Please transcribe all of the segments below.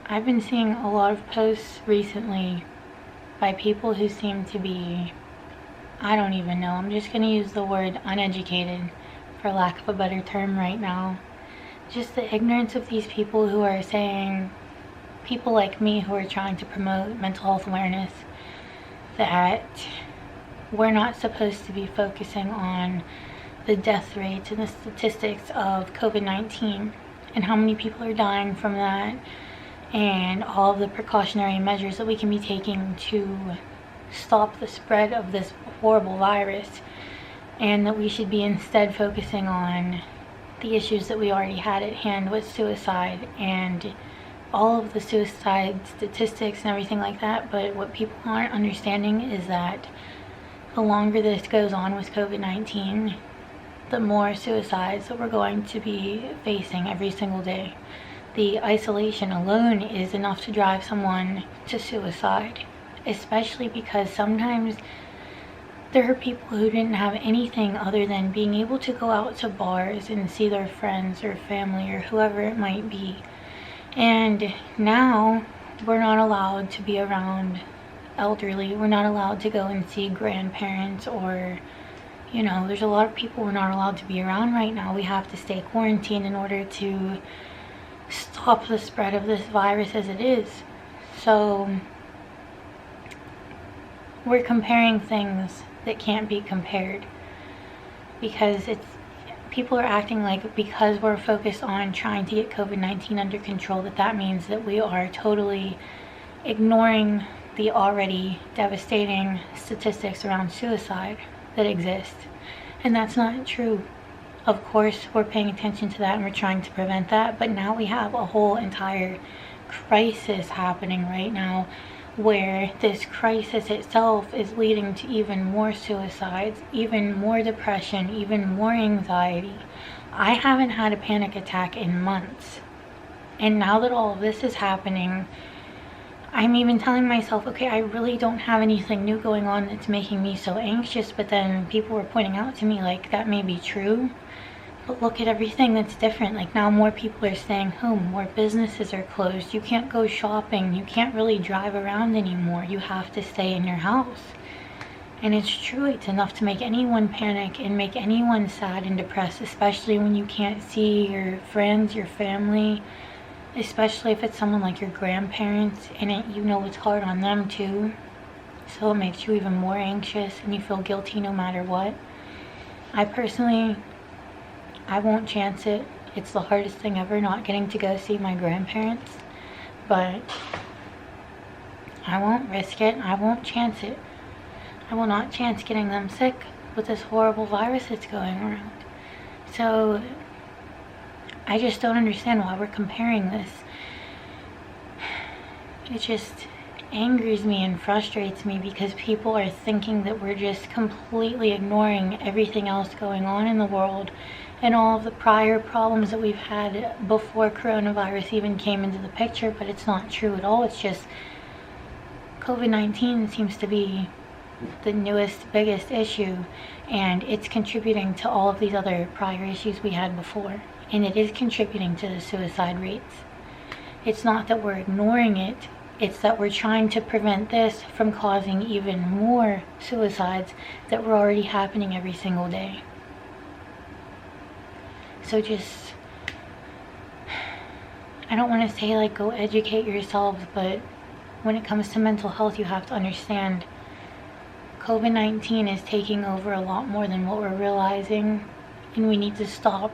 I've been seeing a lot of posts recently by people who seem to be, I don't even know, I'm just going to use the word uneducated for lack of a better term right now. Just the ignorance of these people who are saying, people like me who are trying to promote mental health awareness, that we're not supposed to be focusing on the death rates and the statistics of COVID-19 and how many people are dying from that, and all of the precautionary measures that we can be taking to stop the spread of this horrible virus, and that we should be instead focusing on the issues that we already had at hand with suicide and all of the suicide statistics and everything like that. But what people aren't understanding is that the longer this goes on with COVID-19, the more suicides that we're going to be facing every single day. The isolation alone is enough to drive someone to suicide, especially because sometimes there are people who didn't have anything other than being able to go out to bars and see their friends or family or whoever it might be. And now we're not allowed to be around elderly. We're not allowed to go and see grandparents, or, you know, there's a lot of people we're not allowed to be around right now. We have to stay quarantined in order to stop the spread of this virus as it is. So we're comparing things that can't be compared, because people are acting like because we're focused on trying to get COVID-19 under control, that means that we are totally ignoring the already devastating statistics around suicide that exist. And that's not true. Of course, we're paying attention to that and we're trying to prevent that, but now we have a whole entire crisis happening right now, where this crisis itself is leading to even more suicides, even more depression, even more anxiety. I haven't had a panic attack in months. And now that all of this is happening, I'm even telling myself, okay, I really don't have anything new going on that's making me so anxious. But then people were pointing out to me, like, that may be true, but look at everything that's different. Like, now more people are staying home, more businesses are closed, you can't go shopping, you can't really drive around anymore, you have to stay in your house. And it's true, it's enough to make anyone panic and make anyone sad and depressed, especially when you can't see your friends, your family, especially if it's someone like your grandparents, and you know it's hard on them too. So it makes you even more anxious and you feel guilty no matter what. I won't chance it. It's the hardest thing ever, not getting to go see my grandparents, but I won't risk it. I won't chance it. I will not chance getting them sick with this horrible virus that's going around. So I just don't understand why we're comparing this. It just angers me and frustrates me, because people are thinking that we're just completely ignoring everything else going on in the world and all of the prior problems that we've had before coronavirus even came into the picture. But it's not true at all. It's just COVID-19 seems to be the newest, biggest issue, and it's contributing to all of these other prior issues we had before, and it is contributing to the suicide rates. It's not that we're ignoring it, it's that we're trying to prevent this from causing even more suicides that were already happening every single day. So just, I don't want to say like go educate yourselves, but when it comes to mental health, you have to understand COVID-19 is taking over a lot more than what we're realizing, and we need to stop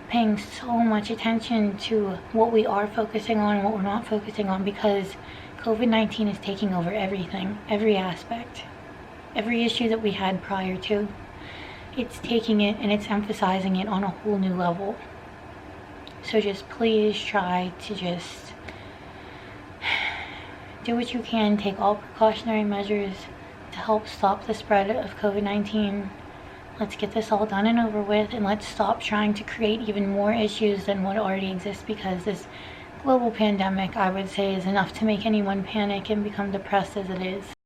paying so much attention to what we are focusing on and what we're not focusing on, because COVID-19 is taking over everything, every aspect, every issue that we had prior to. It's taking it and it's emphasizing it on a whole new level. So just please try to just do what you can, take all precautionary measures to help stop the spread of COVID-19. Let's get this all done and over with, and let's stop trying to create even more issues than what already exists, because this global pandemic, I would say, is enough to make anyone panic and become depressed as it is.